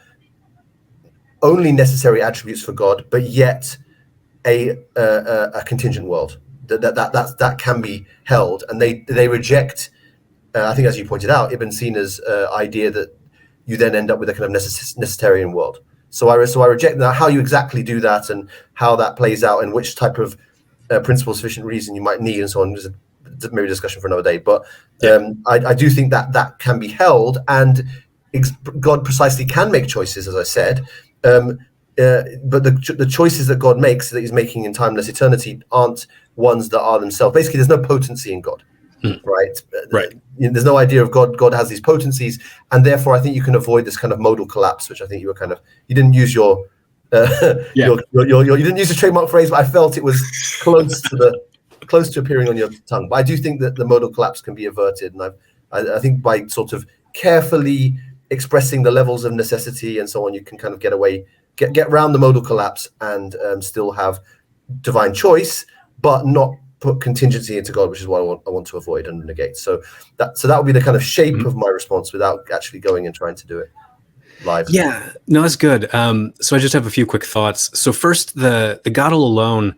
only necessary attributes for God, but yet a contingent world that can be held, and they reject. I think, as you pointed out, Ibn Sina's idea that you then end up with a kind of necessitarian world. So I reject that. How you exactly do that and how that plays out and which type of principle of sufficient reason you might need and so on is maybe a discussion for another day. But I do think that can be held, and God precisely can make choices, as I said. But the choices that God makes, that he's making in timeless eternity, aren't ones that are themselves. Basically, there's no potency in God, right? There's no idea of God. God has these potencies, and therefore I think you can avoid this kind of modal collapse, which I think you didn't use you didn't use a trademark phrase, but I felt it was close to appearing on your tongue. But I do think that the modal collapse can be averted, and I think by sort of carefully expressing the levels of necessity and so on, you can kind of get around the modal collapse and still have divine choice, but not put contingency into God, which is what I want to avoid and negate. So that would be the kind of shape of my response without actually going and trying to do it live. Yeah, no, that's good. So I just have a few quick thoughts. So first, the God all alone,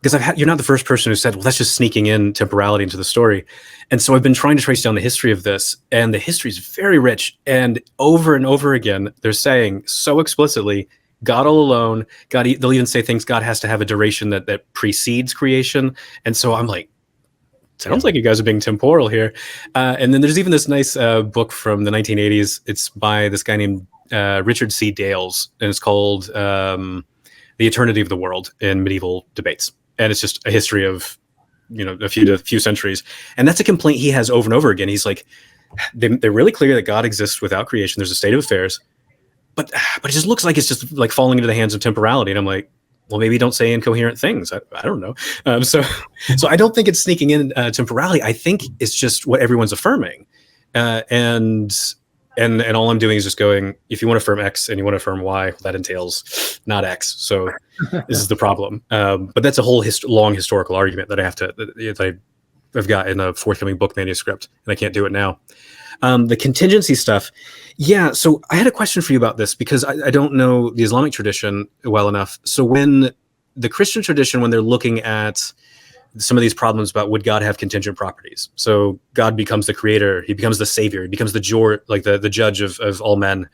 because you're not the first person who said, well, that's just sneaking in temporality into the story. And so I've been trying to trace down the history of this, and the history is very rich. And over again, they're saying so explicitly, God all alone. They'll even say things God has to have a duration that precedes creation. And so I'm like, sounds like you guys are being temporal here. And then there's even this nice book from the 1980s. It's by this guy named Richard C. Dales, and it's called The Eternity of the World in Medieval Debates. And it's just a history of, a few centuries. And that's a complaint he has over and over again. He's like, they're really clear that God exists without creation. There's a state of affairs, but it just looks like it's just like falling into the hands of temporality. And I'm like, well, maybe don't say incoherent things. I don't know. So I don't think it's sneaking in temporality. I think it's just what everyone's affirming. And all I'm doing is just going, if you want to affirm X and you want to affirm Y, well, that entails not X. So this is the problem. But that's a whole long historical argument that I've got in a forthcoming book manuscript, and I can't do it now. The contingency stuff. Yeah. So I had a question for you about this, because I don't know the Islamic tradition well enough. So when the Christian tradition, when they're looking at some of these problems about would God have contingent properties? So God becomes the creator, he becomes the savior, he becomes the judge of all men.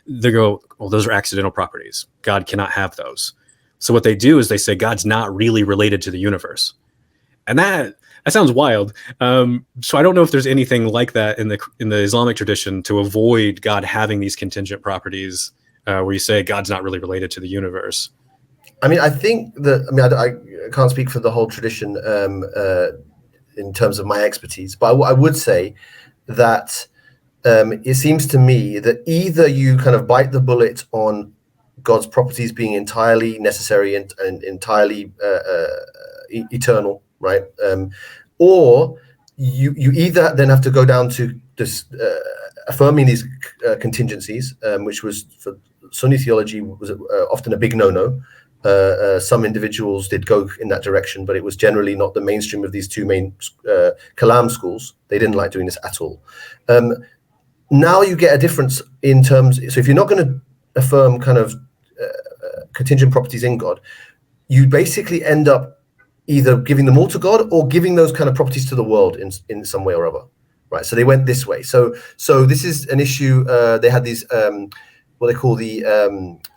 They go, well, those are accidental properties. God cannot have those. So what they do is they say God's not really related to the universe. And that sounds wild. So I don't know if there's anything like that in the Islamic tradition to avoid God having these contingent properties, where you say God's not really related to the universe. I mean, I think that, I can't speak for the whole tradition in terms of my expertise, but I would say that it seems to me that either you kind of bite the bullet on God's properties being entirely necessary and entirely eternal, right? Or you either then have to go down to this affirming these contingencies, which was for Sunni theology was often a big no-no. Some individuals did go in that direction, but it was generally not the mainstream of these two main Kalam schools. They didn't like doing this at all. Now you get a difference in terms. So if you're not going to affirm kind of contingent properties in God, you basically end up either giving them all to God or giving those kind of properties to the world in some way or other, right? So they went this way. So this is an issue. They had these what they call the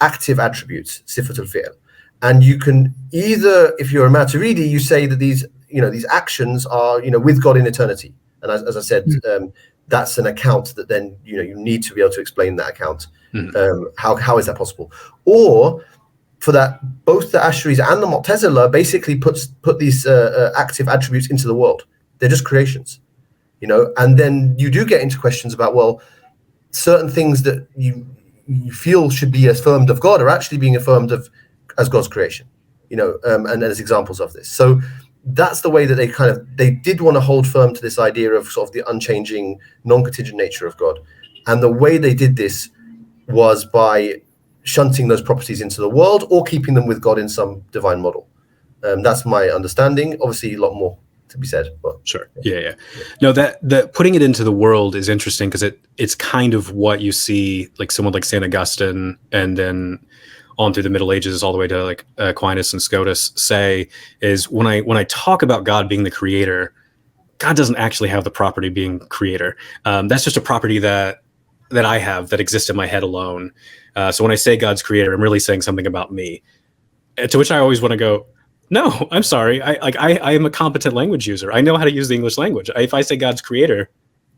active attributes, sifatul fi'l. And you can either, if you're a Maturidi, you say that these actions are, with God in eternity. And as I said, that's an account that then, you need to be able to explain that account. How is that possible? Or for that, both the Ash'aris and the Mu'tazila basically put these active attributes into the world. They're just creations, and then you do get into questions about, well, certain things that you feel should be affirmed of God are actually being affirmed as God's creation, and there's examples of this. So that's the way that they did want to hold firm to this idea of sort of the unchanging, non-contingent nature of God. And the way they did this was by shunting those properties into the world or keeping them with God in some divine model. That's my understanding. Obviously, a lot more to be said. But sure. Yeah. No, that putting it into the world is interesting because it's kind of what you see, like someone like St. Augustine, and then on through the Middle Ages, all the way to like Aquinas and Scotus say is when I talk about God being the creator, God doesn't actually have the property being creator. That's just a property that I have that exists in my head alone. So when I say God's creator, I'm really saying something about me. To which I always want to go, no, I'm sorry. I am a competent language user. I know how to use the English language. If I say God's creator,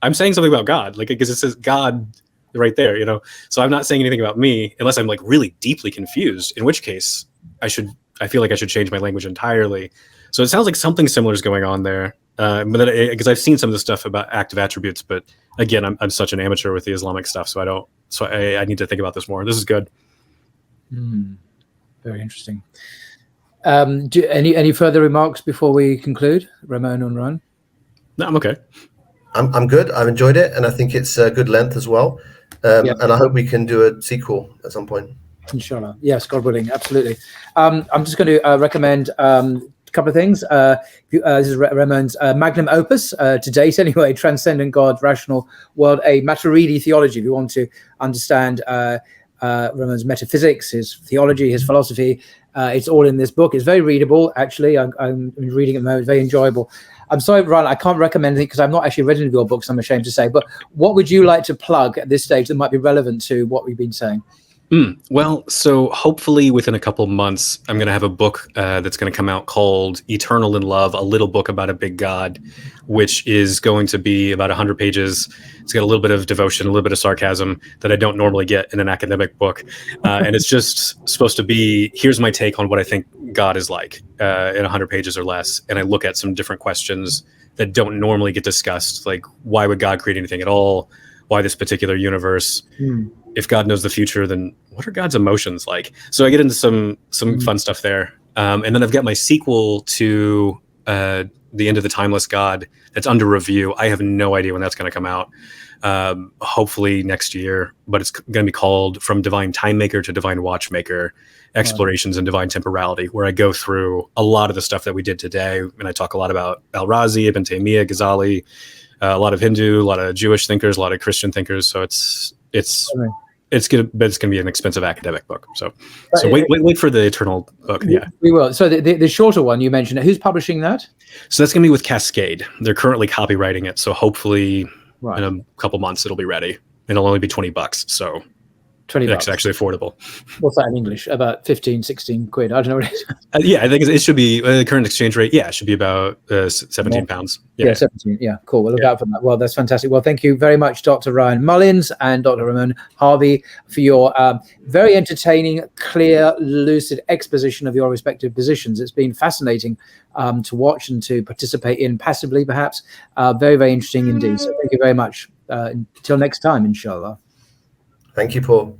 I'm saying something about God, like, because it says God right there, So I'm not saying anything about me unless I'm like really deeply confused, in which case I feel like I should change my language entirely. So it sounds like something similar is going on there. But because I've seen some of the stuff about active attributes, but again, I'm such an amateur with the Islamic stuff, so I need to think about this more. This is good. Very interesting. Any further remarks before we conclude, Ramon and Ron? No, I'm okay. I'm good. I've enjoyed it, and I think it's a good length as well. And I hope we can do a sequel at some point. Inshallah. Yes, God willing, absolutely. I'm just going to recommend a couple of things. This is Ramon's magnum opus to date anyway, Transcendent God, Rational World, a Maturidi theology. If you want to understand Ramon's metaphysics, his theology, his philosophy, it's all in this book. It's very readable, actually. I'm reading it at the moment, very enjoyable. I'm sorry, Ron, I can't recommend it because I've not actually read any of your books, I'm ashamed to say, but what would you like to plug at this stage that might be relevant to what we've been saying? Well, so hopefully within a couple months, I'm going to have a book that's going to come out called Eternal in Love, a little book about a big God, which is going to be about 100 pages. It's got a little bit of devotion, a little bit of sarcasm that I don't normally get in an academic book. And it's just supposed to be, here's my take on what I think God is like in 100 pages or less. And I look at some different questions that don't normally get discussed, like why would God create anything at all? Why this particular universe? If God knows the future, then what are God's emotions like? So I get into some fun stuff there. And then I've got my sequel to The End of the Timeless God that's under review. I have no idea when that's going to come out. Hopefully next year, but it's going to be called From Divine Time Maker to Divine Watchmaker, Explorations in Divine Temporality, where I go through a lot of the stuff that we did today. And I talk a lot about Al-Razi, Ibn Taymiyyah, Ghazali, a lot of Hindu, a lot of Jewish thinkers, a lot of Christian thinkers. So it's gonna be an expensive academic book. So wait for the Eternal book. Yeah, we will. So the shorter one you mentioned, who's publishing that? So that's gonna be with Cascade. They're currently copywriting it. So hopefully in a couple months it'll be ready. It'll only be $20. So $20. It's actually affordable. What's that in English? About 15, 16 quid. I don't know what it is. Yeah, I think it should be the current exchange rate. Yeah, it should be about 17 pounds. Yeah, 17. Yeah, cool. We'll look out for that. Well, that's fantastic. Well, thank you very much, Dr. Ryan Mullins and Dr. Ramon Harvey, for your very entertaining, clear, lucid exposition of your respective positions. It's been fascinating to watch and to participate in passively, perhaps. Very, very interesting indeed. So thank you very much. Until next time, inshallah. Thank you, Paul.